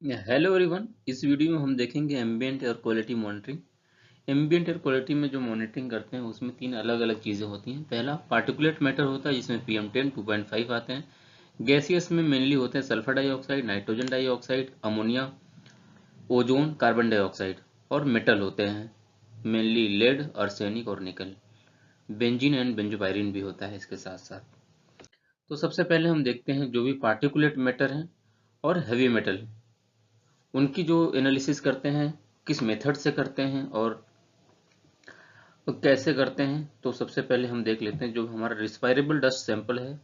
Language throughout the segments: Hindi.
Hello everyone. इस वीडियो में हम देखेंगे ambient air quality monitoring. Ambient air quality में जो मॉनिटरिंग करते हैं उसमें तीन अलग अलग चीज़ें होती हैं। पहला पार्टिकुलेट मैटर होता है जिसमें PM10 2.5 आते हैं। गैसियस में मेनली होते हैं sulphur dioxide, nitrogen dioxide, ammonia, ozone, carbon dioxide. और मेटल होते हैं मेनली लेड, आर्सेनिक और निकल। बेंजीन एंड बेंजोपायरिन भी होता है इसके साथ साथ। तो सबसे पहले हम देखते हैं जो भी पार्टिकुलेट मैटर हैं और हैवी मेटल, उनकी जो एनालिसिस करते हैं किस मेथड से करते हैं और कैसे करते हैं। तो सबसे पहले हम देख लेते हैं जो हमारा रिस्पायरेबल डस्ट सैंपल है।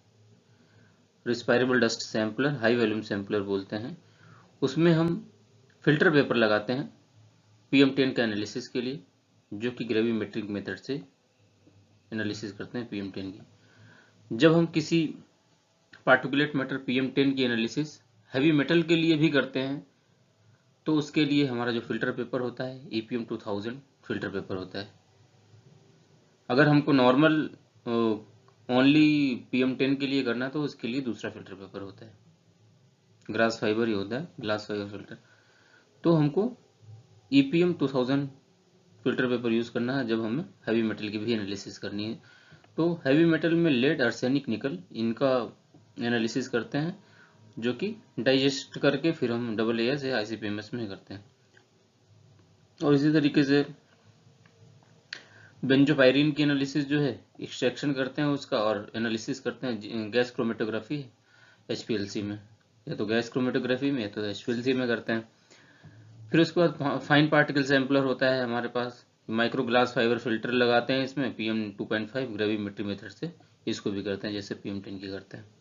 Respirable dust sampler, high volume sampler बोलते हैं। उसमें हम फिल्टर पेपर लगाते हैं PM10 का एनालिसिस के लिए, जो कि ग्रेविमेट्रिक मेथड से एनालिसिस करते हैं PM10 की। जब हम किसी पार्टिकुलेट मैटर PM10 की एनालिसिस हैवी मेटल के लिए भी करते हैं तो उसके लिए हमारा जो फिल्टर पेपर होता है EPM 2000 फिल्टर पेपर होता है। अगर हमको नॉर्मल ओनली PM10 के लिए करना है तो उसके लिए दूसरा फिल्टर पेपर होता है, ग्लास फाइबर ही होता है, ग्लास फाइबर फिल्टर। तो हमको EPM 2000 फिल्टर पेपर यूज़ करना है जब हमें हैवी मेटल की भी एनालिसिस करनी है। तो हैवी मेटल में लेड, आर्सेनिक, निकल, इनका एनालिसिस करते हैं जो कि डाइजेस्ट करके फिर हम AAS या ICP-MS में करते हैं। और इसी तरीके से बेंजोपायरिन की एनालिसिस जो है एक्सट्रैक्शन करते हैं उसका और एनालिसिस करते हैं गैस क्रोमेटोग्राफी HPLC में, या तो गैस क्रोमेटोग्राफी में या तो HPLC में करते हैं। फिर उसके बाद फाइन पार्टिकल सैम्पलर होता है हमारे पास, माइक्रो ग्लास फाइबर फिल्टर लगाते हैं इसमें PM 2.5 ग्रेविमेट्री मेथड से, इसको भी करते हैं जैसे PM10 की करते हैं।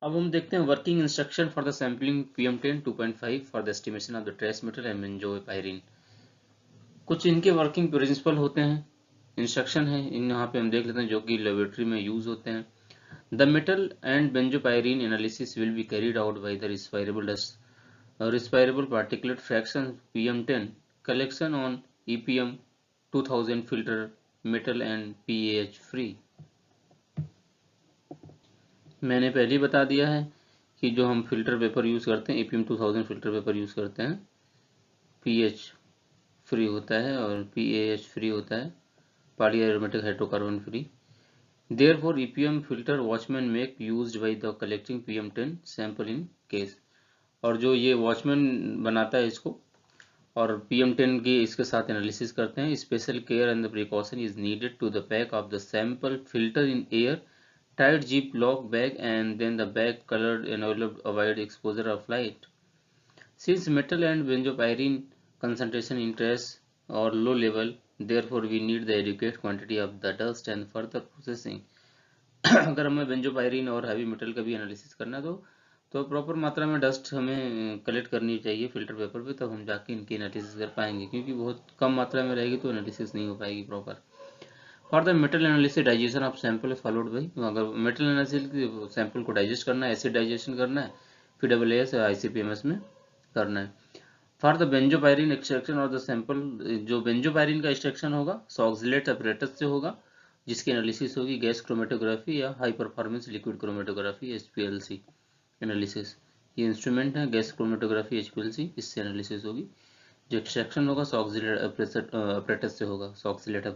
अब हम देखते हैं working instruction for the sampling PM10 2.5 for the estimation of the trace metal and benzopyrene. कुछ इनके वर्किंग प्रिंसिपल होते हैं, इंस्ट्रक्शन है इन यहाँ पे हम देख लेते हैं जो कि लेबोरेटरी में यूज होते हैं। The metal and benzopyrene analysis will be carried out by the respirable dust respirable particulate fraction PM10 collection on EPM 2000 filter metal and PAH free. मैंने पहले ही बता दिया है कि जो हम फिल्टर पेपर यूज करते हैं EPM 2000 फिल्टर पेपर यूज करते हैं PH फ्री होता है और PAH फ्री होता है, polyaromatic hydrocarbon free. Therefore, EPM filter watchman make used by the collecting PM10 sample in case। और जो ये वॉचमैन बनाता है इसको और PM10 की इसके साथ एनालिसिस करते हैं। Special care and the precaution is needed to the pack of the sample filter in air tight zip lock bag and then the bag coloured envelope avoid exposure of light। Since metal and benzopyrene concentration in trace or low level, therefore we need the adequate quantity of the dust and further processing। अगर हमें बेंजोपायरिन और हैवी मेटल का भी एनालिसिस करना है तो प्रॉपर मात्रा में डस्ट हमें कलेक्ट करनी चाहिए फिल्टर पेपर पे, तब हम जाके इनकी एनालिसिस कर पाएंगे, क्योंकि बहुत कम मात्रा में रहेगी तो एनालिसिस नहीं हो पाएगी proper. For the metal analysis digestion of sample followed by, अगर मेटल एनालिसिस सैंपल को डाइजेस्ट करना है, एसिड डाइजेशन करना है, फिर AAS या ICP-MS में करना है। फॉर द बेंजोपायरिन एक्सट्रैक्शन और द सैंपल, जो बेंजोपायरिन का एक्सट्रैक्शन होगा सॉक्सिलेट अपरेटस से होगा, जिसकी एनालिसिस होगी गैस क्रोमेटोग्राफी या high performance liquid chromatography HPLC analysis. ये इंस्ट्रूमेंट है गैस क्रोमेटोग्राफी HPLC, इससे एनालिसिस होगी। जो एक्सट्रैक्शन होगा सॉक्सिलेट अपरेटस से होगा, सॉक्सिलेट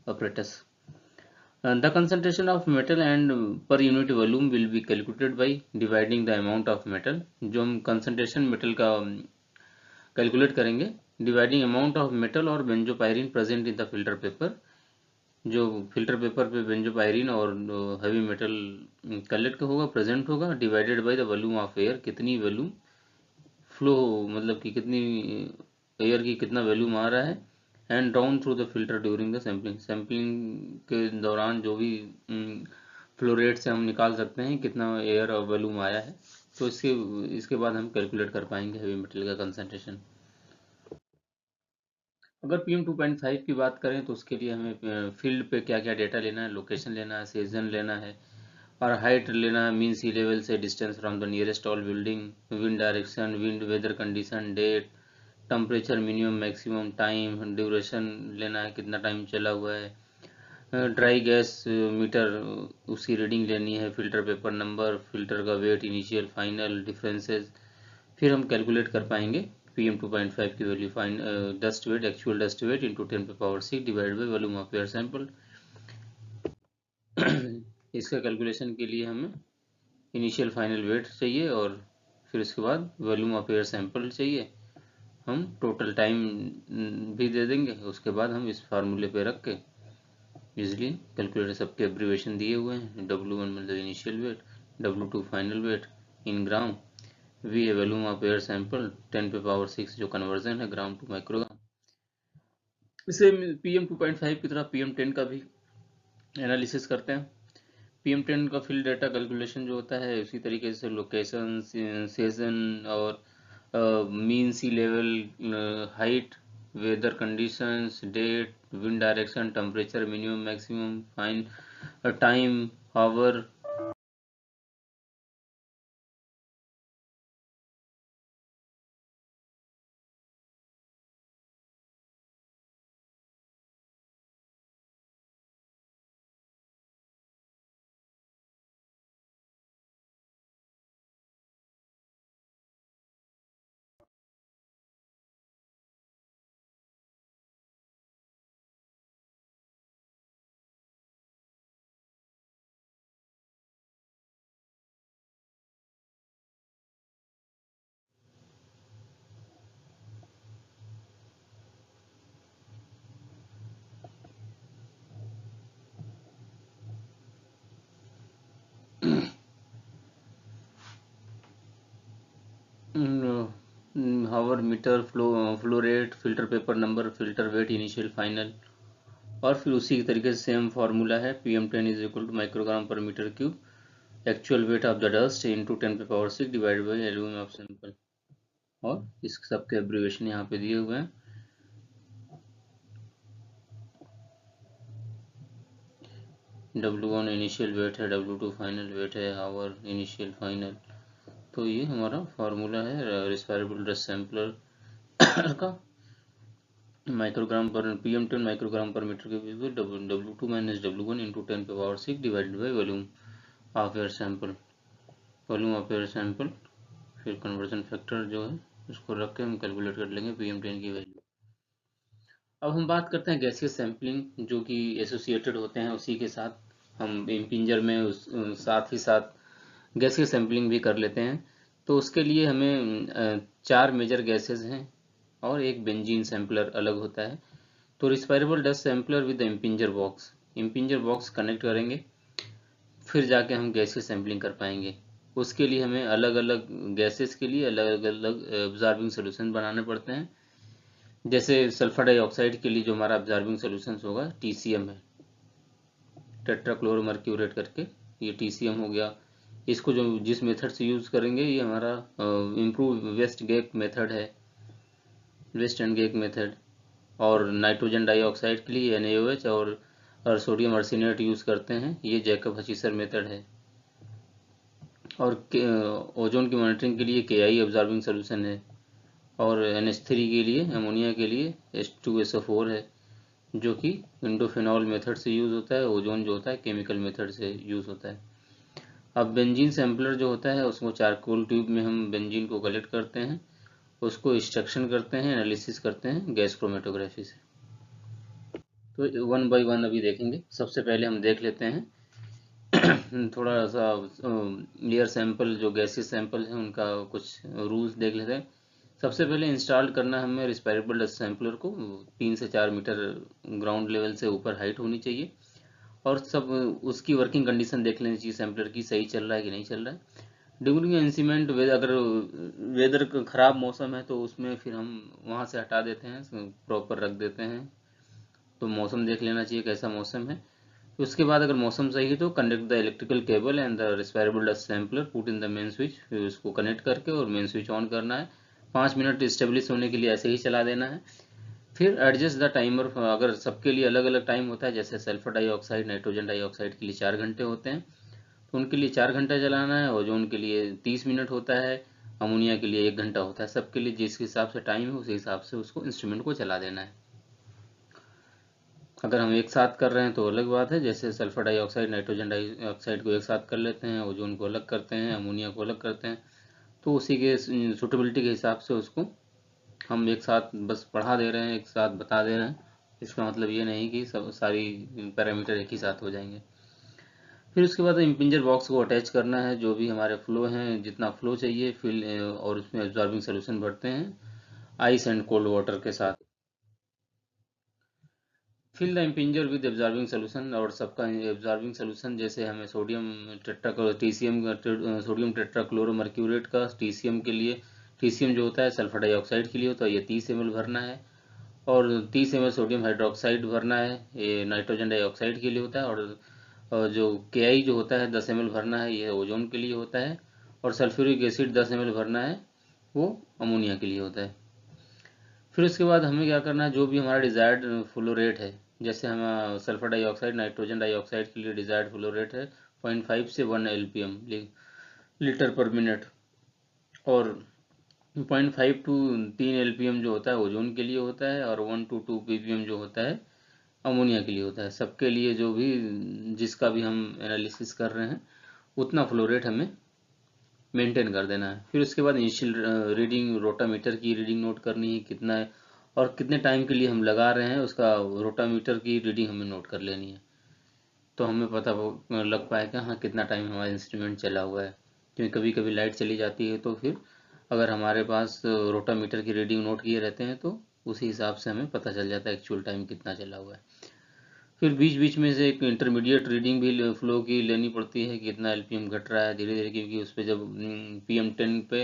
apparatus। The concentration of metal and per unit volume will be calculated by dividing the amount of metal। जो हम concentration metal का कैलकुलेट करेंगे डिवाइडिंग अमाउंट ऑफ मेटल और benzopyrene present in the filter paper. जो फिल्टर पेपर पे बेंजोपायरिन और हैवी मेटल कलेक्ट होगा, प्रेजेंट होगा, divided by the volume of air, कितनी वॉल्यूम फ्लो, मतलब कि कितनी एयर की कितना वॉल्यूम आ रहा है, and down through the filter during the sampling. Sampling के दौरान जो भी फ्लो रेट से हम निकाल सकते हैं कितना एयर और वॉल्यूम आया है, तो इसके बाद हम कैलकुलेट कर पाएंगे हैवी मेटल का कंसंट्रेशन। अगर PM 2.5 की बात करें तो उसके लिए हमें फील्ड पे क्या क्या डेटा लेना है, लोकेशन लेना है, सीजन लेना है और हाइट लेना है, मीन सी लेवल से distance from the nearest tall building, wind direction, wind weather condition, date, temperature, minimum maximum time, duration लेना है, कितना टाइम चला हुआ है, ड्राई गैस मीटर, उसकी रीडिंग लेनी है, फिल्टर पेपर नंबर, फिल्टर का वेट, इनिशियल फाइनल डिफरेंसेस, फिर हम कैलकुलेट कर पाएंगे PM 2.5 की value, fine dust weight, actual dust weight into 10⁻⁶ divide by volume of air sample. इसका कैलकुलेशन के लिए हमें इनिशियल फाइनल वेट चाहिए और फिर उसके बाद वॉल्यूम ऑफ एयर सैंपल चाहिए। हम टोटल टाइम भी दे देंगे, उसके बाद हम इस फार्मूले पे रख के इजली कैलकुलेटर, सबके एब्रीवेशन दिए हुए हैं। W1 मतलब initial weight, W2 final weight in gram, V है वॉल्यूम ऑफ एयर सैंपल, 10⁻⁶ जो कन्वर्जन है ग्राम टू माइक्रोग्राम। इसे PM 2.5 की तरह PM10 का भी एनालिसिस करते हैं। PM10 का फील्ड डाटा कैलकुलेशन जो होता है उसी तरीके से लोकेशन, सीजन और mean sea level, height, weather conditions, date, wind direction, temperature, minimum maximum, fine time, hour, hour, meter, flow rate, filter paper number, filter weight, initial final, और फिर उसी के तरीके से सेम फार्मूला है PM10 is equal to microgram पर metre cube, actual weight of the dust into 10⁻⁶ divide by volume of sample, और इस सबके एब्रीवेशन यहाँ पे दिए हुए हैं। W1 इनिशियल वेट है, W2 फाइनल वेट है, आवर, इनिशियल फाइनल। तो ये हमारा फार्मूला है रेस्पिरेबल डस्ट सैंपलर का, माइक्रोग्राम पर PM10 माइक्रोग्राम पर metre cube, W2 minus W1 into 10⁻⁶ divided by volume of air sample, volume of air sample, फिर कन्वर्जन फैक्टर जो है उसको रख के हम कैलकुलेट कर लेंगे PM10 की वैल्यू। अब हम बात करते हैं गैसियस सैम्पलिंग जो कि एसोसिएटेड होते हैं उसी के साथ। हम इम्पिंजर में साथ ही साथ गैसियस सैम्पलिंग भी कर लेते हैं। तो उसके लिए हमें 4 मेजर गैसेस हैं और एक बेंजीन सैम्पलर अलग होता है। तो respirable dust sampler with impinger box connect करेंगे, फिर जाके हम गैसियस सैम्पलिंग कर पाएंगे। उसके लिए हमें अलग अलग गैसेस के लिए अलग अलग ऑब्जर्विंग सोल्यूशन बनाने पड़ते हैं। जैसे सल्फर डाइऑक्साइड के लिए जो हमारा ऑब्जर्विंग सोल्यूशन होगा TCM है, टेट्राक्लोरोमर्क्यूरेट करके, ये TCM हो गया। इसको जो जिस मेथड से यूज करेंगे ये हमारा इम्प्रूव वेस्ट गेक मेथड है, वेस्ट एंड गेक मेथड। और नाइट्रोजन डाइऑक्साइड के लिए NaOH और सोडियम आर्सेनेट यूज करते हैं, ये जैकब हचीसर मेथड है। और ओजोन की मॉनिटरिंग के लिए KI ऑब्जर्विंग सोल्यूशन है। और NH3 के लिए, अमोनिया के लिए H2SO4 है जो कि इंडोफिनॉल मेथड से यूज होता है। ओजोन जो होता है केमिकल मेथड से यूज होता है। अब बेंजीन सैम्पलर जो होता है उसको चारकोल ट्यूब में हम बेंजीन को कलेक्ट करते हैं, उसको एक्सट्रैक्शन करते हैं, एनालिसिस करते हैं गैस क्रोमेटोग्राफी से। तो वन बाय वन अभी देखेंगे। सबसे पहले हम देख लेते हैं थोड़ा सा एयर सैंपल जो गैसेस सैंपल हैं उनका कुछ रूल्स देख लेते हैं। सबसे पहले इंस्टॉल करना है हमें रिस्पायरेबल डस्ट सैंपलर को 3 से 4 मीटर ग्राउंड लेवल से ऊपर हाइट होनी चाहिए, और सब उसकी वर्किंग कंडीशन देख लेनी चाहिए सैंपलर की, सही चल रहा है कि नहीं चल रहा है। ड्यूरिंग इंसीमेंट अगर वेदर खराब मौसम है तो उसमें फिर हम वहाँ से हटा देते हैं, प्रॉपर रख देते हैं। तो मौसम देख लेना चाहिए कैसा मौसम है। उसके बाद अगर मौसम सही है तो connect the electrical cable and the respirable dust sampler, put in the main switch, फिर उसको कनेक्ट करके और मेन स्विच ऑन करना है। 5 मिनट स्टेब्लिश होने के लिए ऐसे ही चला देना है। फिर एडजस्ट द टाइमर, अगर सबके लिए अलग अलग टाइम होता है, जैसे सल्फर डाइऑक्साइड, नाइट्रोजन डाइऑक्साइड के लिए 4 घंटे होते हैं तो उनके लिए 4 घंटा चलाना है। ओजोन के लिए 30 मिनट होता है, अमोनिया के लिए 1 घंटा होता है। सबके लिए जिस हिसाब से टाइम है उस हिसाब से उसको इंस्ट्रूमेंट को चला देना है। अगर हम एक साथ कर रहे हैं तो अलग बात है, जैसे सल्फर डाइऑक्साइड नाइट्रोजन डाइऑक्साइड को एक साथ कर लेते हैं, ओजोन को अलग करते हैं, अमोनिया को अलग करते हैं, तो उसी के सूटेबिलिटी के हिसाब से उसको हम एक साथ बस पढ़ा दे रहे हैं, एक साथ बता दे रहे हैं। इसका मतलब ये नहीं कि सब सारी पैरामीटर एक ही साथ हो जाएंगे। फिर उसके बाद इम्पिंजर बॉक्स को अटैच करना है, जो भी हमारे फ्लो हैं, जितना फ्लो चाहिए फिल, और उसमें एब्जॉर्बिंग सोल्यूशन भरते हैं आइस एंड कोल्ड वाटर के साथ। Fill the impinger with absorbing solution, और सबका एब्जॉर्बिंग सोल्यूशन जैसे हमें सोडियम सोडियम टेट्राक्लोरोमर्क्यूरेट का टीसीएम के लिए, टीसीएम जो होता है सल्फर डाइऑक्साइड के लिए होता है, ये 30 ml भरना है, और 30 ml सोडियम हाइड्रोक्साइड भरना है, ये नाइट्रोजन डाइऑक्साइड के लिए होता है, और जो KI जो होता है 10 ml भरना है, ये ओजोन के लिए होता है, और सल्फ्यूरिक एसिड 10 ml भरना है, वो अमोनिया के लिए होता है। फिर उसके बाद हमें क्या करना है, जो भी हमारा डिजायर्ड फ्लो रेट है, जैसे हम सल्फर डाइऑक्साइड नाइट्रोजन डाइऑक्साइड के लिए डिजायर्ड फ्लो रेट है 0.5 से 1 LPM लीटर पर मिनट, और 0.5 टू 3 LPM जो होता है ओजोन के लिए होता है, और 1 to 2 ppm जो होता है अमोनिया के लिए होता है। सबके लिए जो भी जिसका भी हम एनालिसिस कर रहे हैं उतना फ्लो रेट हमें मेंटेन कर देना है। फिर उसके बाद इनिशियल रीडिंग, रोटामीटर की रीडिंग नोट करनी है कितना है, और कितने टाइम के लिए हम लगा रहे हैं उसका रोटामीटर की रीडिंग हमें नोट कर लेनी है, तो हमें पता लग पाएगा हाँ कितना टाइम हमारा इंस्ट्रूमेंट चला हुआ है। क्योंकि कभी कभी लाइट चली जाती है, तो फिर अगर हमारे पास रोटामीटर की रीडिंग नोट किए रहते हैं तो उसी हिसाब से हमें पता चल जाता है एक्चुअल टाइम कितना चला हुआ है। फिर बीच बीच में से एक इंटरमीडिएट रीडिंग भी फ्लो की लेनी पड़ती है कि कितना LPM घट रहा है धीरे धीरे, क्योंकि उस पर जब PM10 पे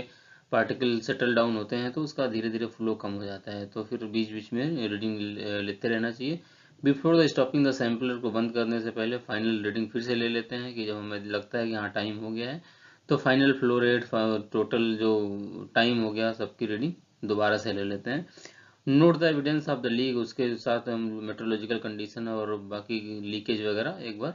पार्टिकल सेटल डाउन होते हैं तो उसका धीरे धीरे फ्लो कम हो जाता है, तो फिर बीच बीच में रीडिंग लेते रहना चाहिए। Before the stopping the sampler को बंद करने से पहले फाइनल रीडिंग फिर से ले लेते हैं, कि जब हमें लगता है कि हाँ टाइम हो गया है, तो फाइनल फ्लो रेट, टोटल जो टाइम हो गया सबकी रीडिंग दोबारा से ले लेते हैं। Note the evidence of the leak, उसके साथ हम मेट्रोलॉजिकल कंडीशन और बाकी लीकेज वगैरह एक बार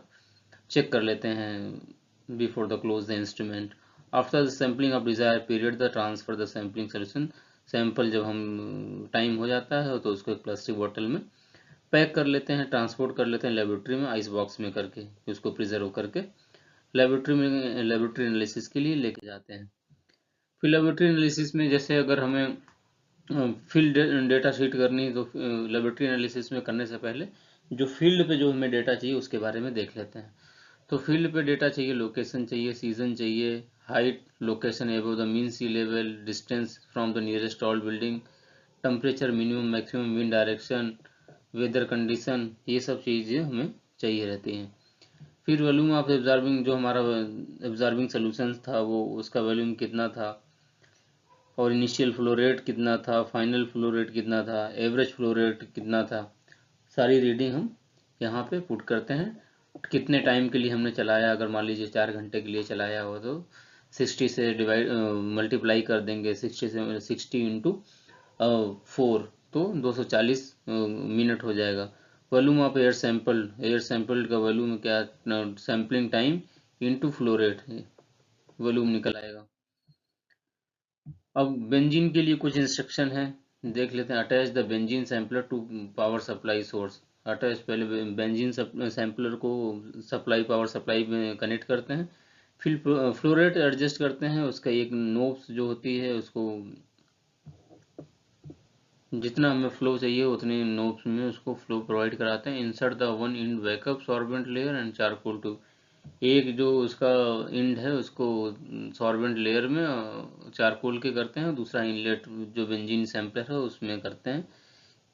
चेक कर लेते हैं before the close the instrument. After the sampling of desire period the transfer the sampling solution, sample जब हम टाइम हो जाता है तो उसको एक प्लास्टिक बोतल में पैक कर लेते हैं, ट्रांसपोर्ट कर लेते हैं लेबोरेटरी में आइस बॉक्स में करके, उसको प्रिजर्व करके लेबोरेटरी एनालिसिस के लिए लेके जाते हैं। फिर लेबोरेटरी एनालिसिस में जैसे अगर हमें फील्ड डेटा शीट करनी, तो लेबोरेटरी एनालिसिस में करने से पहले जो फील्ड पे जो हमें डेटा चाहिए उसके बारे में देख लेते हैं। तो फील्ड पे डेटा चाहिए, लोकेशन चाहिए, सीजन चाहिए, height, location above the mean sea level, distance from the nearest tall building, temperature minimum maximum, wind direction, weather condition, ये सब चीज़ें हमें चाहिए रहती हैं। फिर वॉल्यूम ऑफ एब्जॉर्बिंग, जो हमारा एब्जॉर्बिंग सोल्यूशन था वो उसका वॉल्यूम कितना था, और इनिशियल फ्लो रेट कितना था, फाइनल फ्लो रेट कितना था, एवरेज फ्लो रेट कितना था, सारी रीडिंग हम यहाँ पे पुट करते हैं। कितने टाइम के लिए हमने चलाया, अगर मान लीजिए 4 घंटे के लिए चलाया हो तो 60 से डिवाइड मल्टीप्लाई कर देंगे, 60 इंटू 4, तो 240 मिनट हो जाएगा। Volume of air sample, air sample का वॉल्यूम क्या, sampling time into flow rate volume निकल आएगा। अब बेंजीन के लिए कुछ इंस्ट्रक्शन है, देख लेते हैं। Attach the benzene sampler to power supply source, attach पहले बेंजीन सैम्पलर को सप्लाई, पावर सप्लाई में कनेक्ट करते हैं। फिर फ्लो रेट एडजस्ट करते हैं, उसका एक नोब्स जो होती है उसको जितना हमें फ्लो चाहिए उतने नोब्स में उसको फ्लो प्रोवाइड कराते हैं। Insert the one in backup sorbent layer and charcoal tube, एक जो उसका इंड है उसको सॉर्बेंट लेयर में चारकोल के करते हैं, दूसरा इनलेट जो बेंजीन सैंपलर है उसमें करते हैं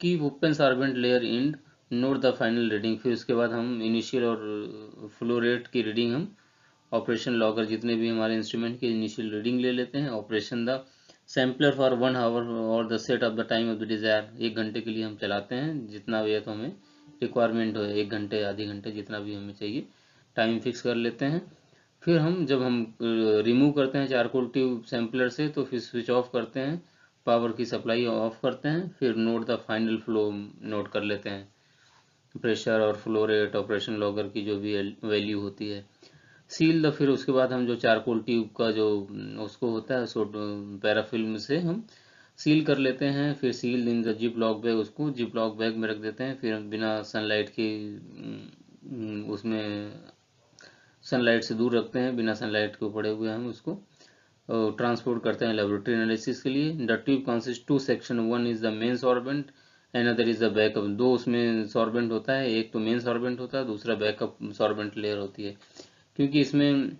कि open sorbent layer end, note the final reading. फिर उसके बाद हम इनिशियल और फ्लो रेट की रीडिंग हम ऑपरेशन लॉगर, जितने भी हमारे इंस्ट्रूमेंट की इनिशियल रीडिंग ले लेते हैं। Operation the sampler for 1 hour और the set of the time of the desire, 1 घंटे के लिए हम चलाते हैं, जितना भी है तो हमें रिक्वायरमेंट हो, 1 घंटे आधे घंटे जितना भी हमें चाहिए टाइम फिक्स कर लेते हैं। फिर हम जब हम रिमूव करते हैं चारकोल ट्यूब सैम्पलर से, तो फिर स्विच ऑफ करते हैं, पावर की सप्लाई ऑफ करते हैं। फिर note the final flow note कर लेते हैं, प्रेशर और फ्लो रेट, ऑपरेशन लॉगर की जो भी वैल्यू होती है। सील द, फिर उसके बाद हम जो चारकोल ट्यूब का जो उसको होता है उसको पैराफिल्म से हम सील कर लेते हैं, फिर seal in the zip lock bag, उसको जिप लॉक बैग में रख देते हैं। फिर बिना सनलाइट की उसमें सनलाइट से दूर रखते हैं, बिना सनलाइट के पड़े हुए हम उसको ट्रांसपोर्ट करते हैं लेबोरेटरी एनालिसिस के लिए। The tube consist to section, one is the main sorbent and other is the backup. दो उसमें सॉर्बेंट होता है, एक तो मेन सॉर्बेंट होता है, दूसरा बैकअप सॉर्बेंट लेयर होती है। क्योंकि इसमें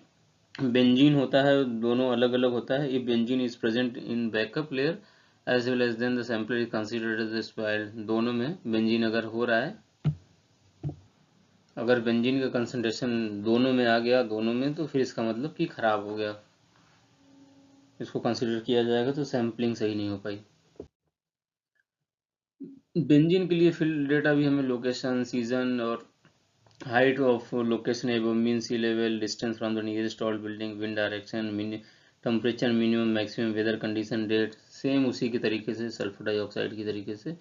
बेंजीन होता है, दोनों अलग अलग होता है। If benzene is present in backup layer as well as then the sample is considered as spoiled. दोनों में बेंजीन अगर हो रहा है, अगर बेंजीन का कंसंट्रेशन दोनों में आ गया, दोनों में, तो फिर इसका मतलब कि खराब हो गया, इसको कंसीडर किया जाएगा, तो सैम्पलिंग सही नहीं हो पाई। बेंजीन के लिए फील्ड डेटा भी हमें लोकेशन, सीजन और height of location above mean sea level, distance from the nearest tall building, wind direction, temperature minimum maximum, weather condition, date, same उसी के तरीके से सल्फर डाइऑक्साइड की तरीके से।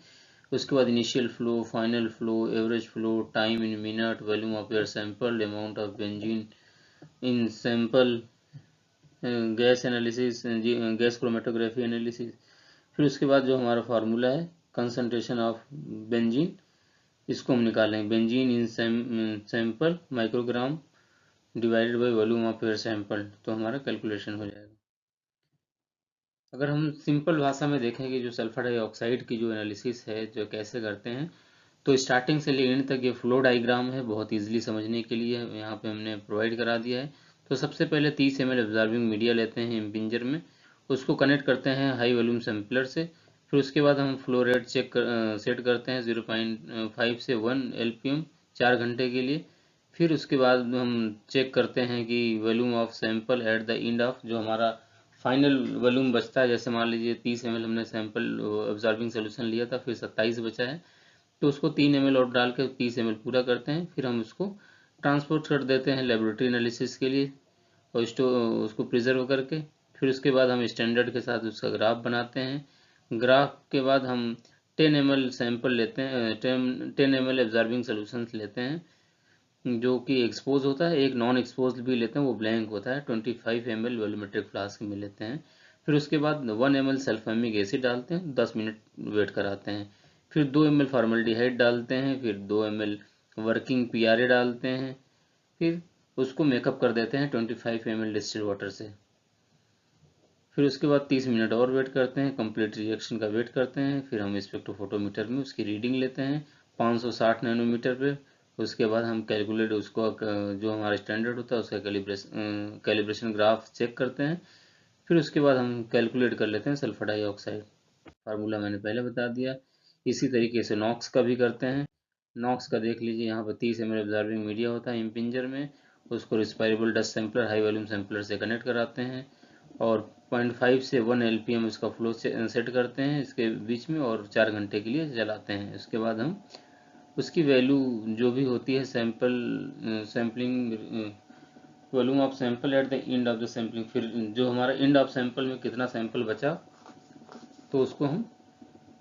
उसके बाद initial flow, final flow, average flow, time in minute, volume of air sample, amount of benzene in sample, gas analysis, gas chromatography analysis. फिर उसके बाद जो हमारा फार्मूला है कंसंट्रेशन ऑफ बेंजीन, इसको हम निकालेंगे। Benzene in sample microgram divided by volume of air sample, तो हमारा कैलकुलेशन हो जाएगा। अगर हम सिंपल भाषा में देखें कि जो सल्फर डाइऑक्साइड की जो एनालिसिस है, जो कैसे करते हैं, तो स्टार्टिंग से लेकर एंड तक ये फ्लो डायग्राम है, बहुत इजीली समझने के लिए यहाँ पे हमने प्रोवाइड करा दिया है। तो सबसे पहले 30 ml ऑब्जर्विंग मीडिया लेते हैं इम्पिंजर में, उसको कनेक्ट करते हैं हाई वॉल्यूम सैम्पलर से। फिर उसके बाद हम फ्लो रेट सेट करते हैं 0.5 से 1 LPM 4 घंटे के लिए। फिर उसके बाद हम चेक करते हैं कि volume of sample at the end of, जो हमारा फाइनल वॉल्यूम बचता है, जैसे मान लीजिए 30 ml हमने सैंपल ऑब्जर्विंग सोल्यूशन लिया था, फिर 27 बचा है, तो उसको 3 ml और डाल के 30 ml पूरा करते हैं। फिर हम उसको ट्रांसपोर्ट कर देते हैं लेबोरेटरी एनालिसिस के लिए, और उसको प्रिजर्व करके। फिर उसके बाद हम स्टैंडर्ड के साथ उसका ग्राफ बनाते हैं। ग्राफ के बाद हम 10 ml सैंपल लेते हैं, 10 ml ऑब्जर्विंग सोल्यूशंस लेते हैं जो कि एक्सपोज होता है, एक नॉन एक्सपोज भी लेते हैं, वो ब्लैंक होता है। 25 ml वॉल्यूमेट्रिक फ्लास्क में लेते हैं। फिर उसके बाद 1 ml सल्फामिक एसिड डालते हैं, 10 मिनट वेट कराते हैं। फिर 2 ml फॉर्मल्डिहाइड डालते हैं, फिर 2 ml वर्किंग PRA डालते हैं। फिर उसको मेकअप कर देते हैं 25 ml डिस्टिल्ड वाटर से। फिर उसके बाद 30 मिनट और वेट करते हैं, कंप्लीट रिएक्शन का वेट करते हैं। फिर हम स्पेक्ट्रोफोटोमीटर में उसकी रीडिंग लेते हैं 560 नैनोमीटर पे। उसके बाद हम कैलकुलेट उसको जो हमारा स्टैंडर्ड होता है उसका कैलिब्रेशन ग्राफ चेक करते हैं। फिर उसके बाद हम कैलकुलेट कर लेते हैं सल्फर डाइऑक्साइड, फार्मूला मैंने पहले बता दिया। इसी तरीके से नॉक्स का भी करते हैं। नॉक्स का देख लीजिए, यहाँ पर 30 ml ऑब्जर्विंग मीडिया होता है इम्पिंजर में, उसको respirable dust sampler high volume sampler से कनेक्ट कराते हैं, और 0.5 से 1 LPM इसका फ्लो सेट करते हैं इसके बीच में, और 4 घंटे के लिए चलाते हैं। उसके बाद हम उसकी वैल्यू जो भी होती है sampling volume of sample at the end of the sampling, फिर जो हमारा एंड ऑफ सैंपल में कितना सैंपल बचा, तो उसको हम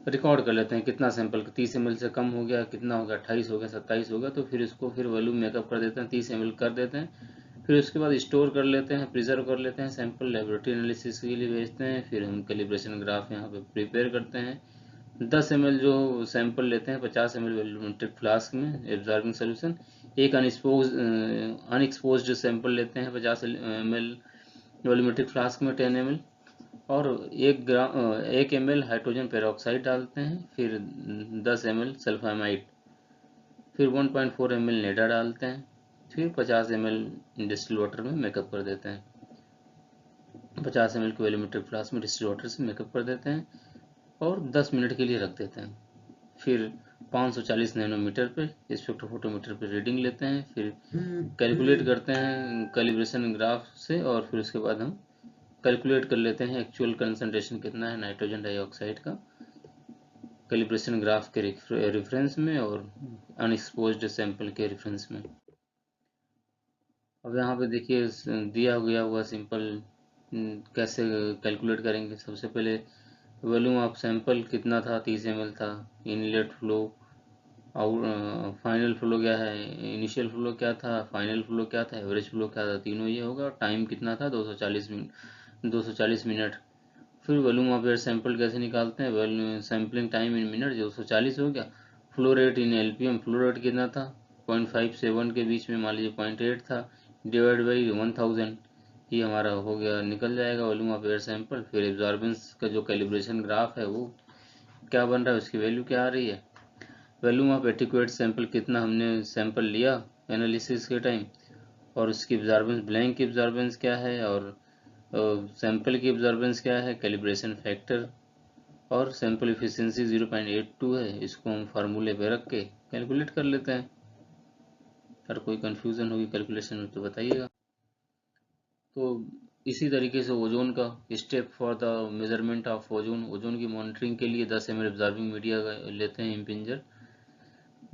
रिकॉर्ड कर लेते हैं। कितना सैंपल 30 ml से कम हो गया, कितना हो गया, 28 हो गया, 27 हो गया, तो फिर इसको फिर वॉल्यूम मेकअप कर देते हैं, 30 ml कर देते हैं। फिर उसके बाद स्टोर कर लेते हैं, प्रिजर्व कर लेते हैं सैंपल, लेबोरेटरी एनालिसिस के लिए भेजते हैं। फिर हम कैलिब्रेशन ग्राफ यहाँ पे प्रिपेयर करते हैं। 10 ml जो सैंपल लेते हैं 50 ml वॉल्यूमेट्रिक फ्लास्क में एब्जॉर्बिंग सोल्यूशन, एक अनएक्सपोज्ड सैंपल लेते हैं 50 ml वॉल्यूमेट्रिक फ्लास्क में 10 ml, और 1 ml हाइड्रोजन पेरोक्साइड डालते हैं। फिर 10 ml सल्फामाइड, फिर 1.4 ml नेडा डालते हैं। फिर 50 ml डिस्टिल वाटर में मेकअप कर देते हैं, 50 ml के वॉल्यूमेट्रिक फ्लास्क में डिस्टिल वाटर से मेकअप कर देते हैं, और 10 मिनट के लिए रख देते हैं। फिर 540 नैनोमीटर पे स्पेक्ट्रोफोटोमीटर पे रीडिंग लेते हैं। फिर कैलकुलेट करते हैं कैलिब्रेशन ग्राफ से, और फिर उसके बाद हम कैलकुलेट कर लेते हैं एक्चुअल कंसंट्रेशन कितना है नाइट्रोजन डाइऑक्साइड का, कैलिब्रेशन ग्राफ के रेफरेंस में और अनएक्सपोज्ड सैंपल के रेफरेंस में। अब यहाँ पे देखिए दिया गया हुआ सिंपल कैसे कैलकुलेट करेंगे। सबसे पहले वॉल्यूम ऑफ सैंपल कितना था, 30 ml था। Inlet flow, out final flow क्या है, इनिशियल फ्लो क्या था, फाइनल फ्लो क्या था, एवरेज फ्लो क्या था, तीनों ये होगा। टाइम कितना था, 240 मिनट। फिर वॉल्यूम ऑफ एयर सैंपल कैसे निकालते हैं, सैम्पलिंग टाइम इन मिनट 240 हो गया। Flow rate in LPM, flow rate कितना था 0.5 से 1 के बीच में, मान लीजिए 0.8 था, डिवाइड बाई 1000, ये हमारा हो गया, निकल जाएगा वॉल्यूम ऑफ एयर सैंपल। फिर एब्जॉर्बेंस का जो कैलिब्रेशन ग्राफ है वो क्या बन रहा है, उसकी वैल्यू क्या आ रही है, वॉल्यूम ऑफ एडिक्वेट सैंपल, कितना हमने सैंपल लिया एनालिसिस के टाइम, और उसकी एब्जॉर्बेंस, ब्लैंक की एब्जॉर्बेंस क्या है, और सैंपल की एब्जॉर्बेंस क्या है, कैलिब्रेशन फैक्टर, और सैंपल एफिशिएंसी 0.82 है। इसको हम फार्मूले पे रख के कैलकुलेट कर लेते हैं। अगर कोई कंफ्यूजन होगी कैलकुलेशन में तो बताइएगा। तो इसी तरीके से ओजोन का step for the measurement of ozone, ozone की मॉनिटरिंग के लिए 10 ml एब्जॉर्बिंग मीडिया लेते हैं इम्पिंजर,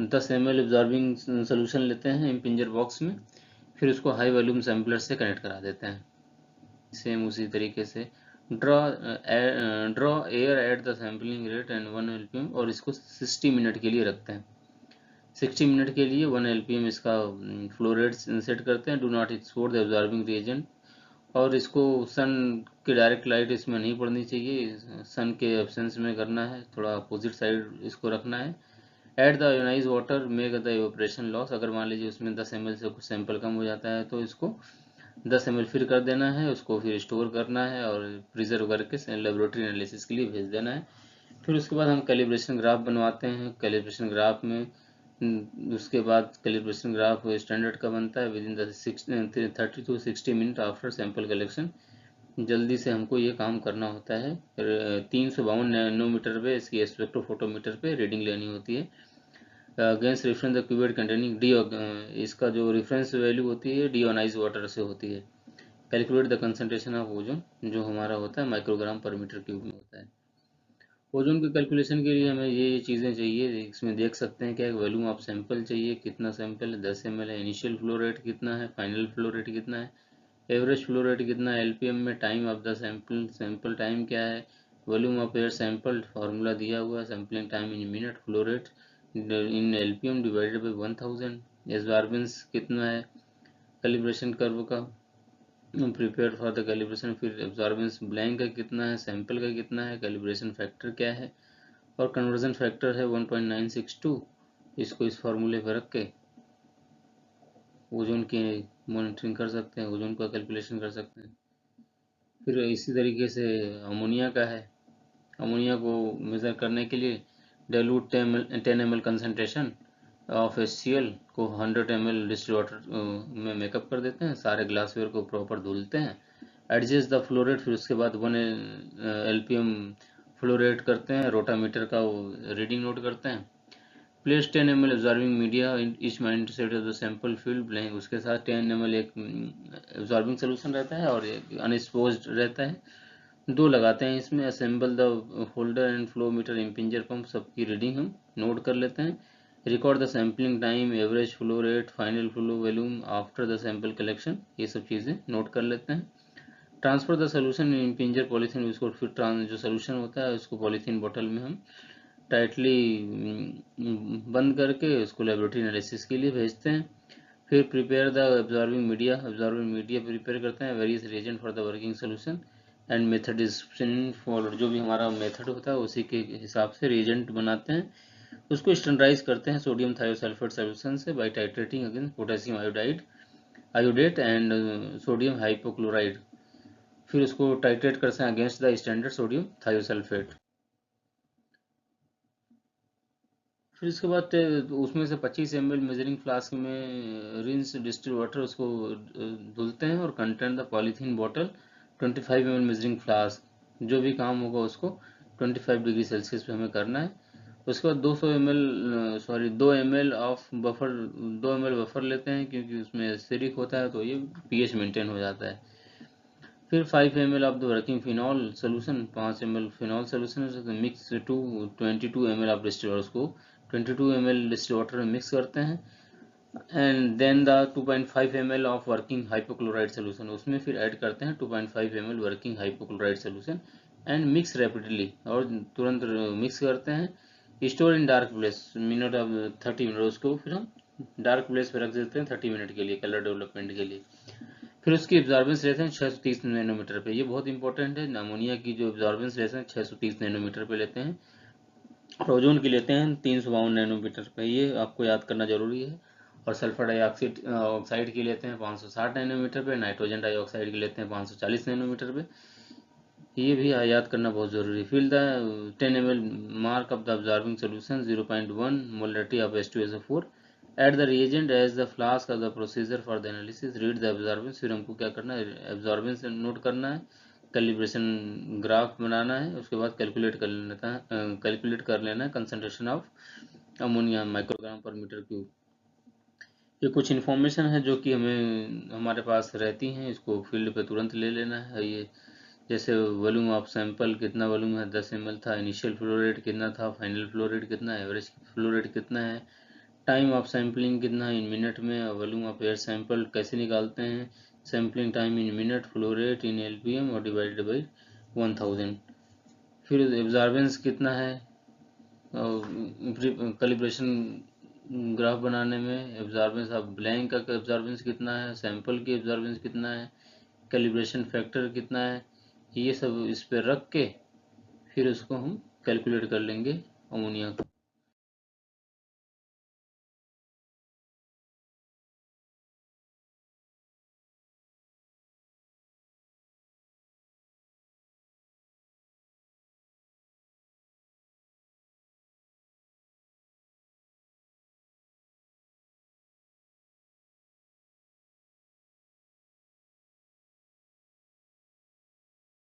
10 ml एब्जॉर्बिंग सोल्यूशन लेते हैं इम्पिंजर बॉक्स में, फिर उसको हाई वॉल्यूम सैम्पलर से कनेक्ट करा देते हैं। सेम उसी तरीके से draw air at the sampling rate and 1 LPM, और इसको 60 मिनट के लिए रखते हैं। 60 मिनट के लिए 1 LPM इसका फ्लो रेट सेट करते हैं। Do not export the absorbing reagent, और इसको सन की डायरेक्ट लाइट इसमें नहीं पड़नी चाहिए, सन के एब्सेंस में करना है, थोड़ा अपोजिट साइड इसको रखना है। Add the ionise water make the evaporation loss, अगर मान लीजिए उसमें 10 ml से कुछ सैंपल कम हो जाता है तो इसको 10 ml फिर कर देना है, उसको फिर स्टोर करना है और प्रिजर्व करके लेबोरेटरी एनालिसिस के लिए भेज देना है। फिर उसके बाद हम कैलिब्रेशन ग्राफ बनवाते हैं। कैलिब्रेशन ग्राफ में उसके बाद कैलिब्रेशन ग्राफ स्टैंडर्ड का बनता है with in the 30 to 60 minute after sample collection. जल्दी से हमको ये काम करना होता है। 352 नैनोमीटर पे इसकी स्पेक्ट्रोफोटोमीटर पे रीडिंग लेनी होती है। Against reference the cuvette containing D, इसका जो रेफरेंस वैल्यू होती है डीओनाइज वाटर से होती है। Calculate the concentration of ozone, जो हमारा होता है माइक्रोग्राम पर मीटर क्यूब में होता है। ओजोन के कैलकुलेशन के लिए हमें ये चीज़ें चाहिए, इसमें देख सकते हैं क्या, वॉल्यूम ऑफ सैंपल चाहिए, कितना सैंपल है 10 ml है, इनिशियल फ्लो रेट कितना है, फाइनल फ्लो रेट कितना है, एवरेज फ्लो रेट कितना है एलपीएम में, time of the sample, sample time क्या है, volume of air sample formula दिया हुआ है, sampling time in minute, flow rate in LPM divided by 1000, absorbance कितना है कैलिब्रेशन कर्व का, प्रिपेयर फॉर द कैलिब्रेशन, फिर एब्जॉर्बेंस ब्लैंक का कितना है, सैंपल का कितना है, कैलिब्रेशन फैक्टर क्या है, और कन्वर्जन फैक्टर है 1.962। इसको इस फार्मूले पर रख के ओजोन की मॉनिटरिंग कर सकते हैं, ओजोन का कैलकुलेशन कर सकते हैं। फिर इसी तरीके से अमोनिया का है। अमोनिया को मेज़र करने के लिए dilute 10 ml concentration of HCl को 100 ml डिस्टिल वाटर में मेकअप कर देते हैं, सारे ग्लासवेयर को प्रॉपर धुलते हैं, एडजस्ट द फ्लो रेट, फिर उसके बाद 1 LPM फ्लो रेट करते हैं, रोटामीटर का रीडिंग नोट करते हैं। Place 10 ml absorbing media each mind set of the sample field blank, उसके साथ 10 ml एक एब्जॉर्बिंग सोल्यूशन रहता है और एक अनएक्सपोज्ड रहता है, दो लगाते हैं इसमें। Assemble the holder and flow meter impinger pump, सबकी रीडिंग हम नोट कर लेते हैं। Record the sampling time, average flow rate, final flow volume after the sample collection, ये सब चीज़ें नोट कर लेते हैं। Transfer the solution in impinger polythene, उसको फिर जो सोल्यूशन होता है उसको पॉलीथीन बोतल में हम टाइटली बंद करके उसको लेबोरेटरी एनालिसिस के लिए भेजते हैं। फिर prepare the absorbing media, absorbing media prepare करते हैं, various reagent for the working solution and method description for, जो भी हमारा मेथड होता है उसी के हिसाब से रिएजेंट बनाते हैं, उसको स्टैंडर्डाइज करते हैं सोडियम थायोसल्फेट सोल्यूशन से by titrating against potassium iodate and sodium hypochloride, फिर उसको टाइट्रेट करते हैं against the standard sodium thiosulphate. फिर इसके बाद उसमें से 25 ml मेजरिंग फ्लास्क में रिंस डिस्टिल वाटर, उसको धुलते हैं और content the polythene bottle 25 ml measuring flask, जो भी काम होगा उसको 25 डिग्री सेल्सियस पे हमें करना है। उसके बाद 2 ml of buffer, 2 ml buffer लेते हैं क्योंकि उसमें एसिडिक होता है तो ये pH मेंटेन हो जाता है। फिर 5 ml of the working phenol solution, 5 ml phenol solution mix to 22 ml of distil water, उसको 22 ml डिस्टिल वाटर में मिक्स करते हैं। And then the 2.5 ml of working hypochloride solution, उसमें फिर ऐड करते हैं 2.5 ml working hypochloride solution and mix rapidly, और तुरंत मिक्स करते हैं। Store in dark place minute of 30 minute, उसको फिर हम डार्क प्लेस पे रख देते हैं 30 मिनट के लिए कलर डेवलपमेंट के लिए। फिर उसकी एब्जॉर्बेंस रेट है 630 नैनोमीटर पे। ये बहुत इंपॉर्टेंट है, अमोनिया की जो एब्जॉर्बेंस रेट है 630 नैनोमीटर पे लेते हैं, और ओजोन की लेते हैं 352 नैनोमीटर पे। ये आपको याद करना जरूरी है। और सल्फर डाइऑक्साइड ऑक्साइड की लेते हैं 560 नैनोमीटर पे, नाइट्रोजन डाइऑक्साइड की लेते हैं 540 नैनोमीटर पे। ये भी याद करना बहुत जरूरी है। Fill the 10 ml mark of the absorbing solution 0.1 molarity of H2SO4, at the reagent as the flask of the procedure for the analysis, read the absorbance. फिर हमको क्या करना है, ऑब्जॉर्बेंस नोट करना है, कैलिब्रेशन ग्राफ बनाना है, उसके बाद कैलकुलेट कर लेना है कंसंट्रेशन ऑफ अमोनिया माइक्रोग्राम पर मीटर क्यूब। ये कुछ इन्फॉर्मेशन है जो कि हमें हमारे पास रहती हैं, इसको फील्ड पे तुरंत ले लेना है। ये जैसे वॉल्यूम ऑफ सैंपल, कितना वॉल्यूम है, 10 ml था, इनिशियल फ्लो रेट कितना था, फाइनल फ्लो रेट कितना है, एवरेज फ्लो रेट कितना है, टाइम ऑफ सैम्पलिंग कितना है इन मिनट में, और वॉल्यूम ऑफ एयर सैंपल कैसे निकालते हैं, sampling time in minute, flow rate in LPM और डिवाइडेड बाई 1000। फिर एब्जॉर्बेंस कितना है, कैलिब्रेशन ग्राफ बनाने में एब्जॉर्बेंस ऑफ ब्लैंक का एब्जॉर्बेंस कितना है, सैंपल की एब्जॉर्बेंस कितना है, कैलिब्रेशन फैक्टर कितना है, ये सब इस पे रख के फिर उसको हम कैलकुलेट कर लेंगे अमोनिया का।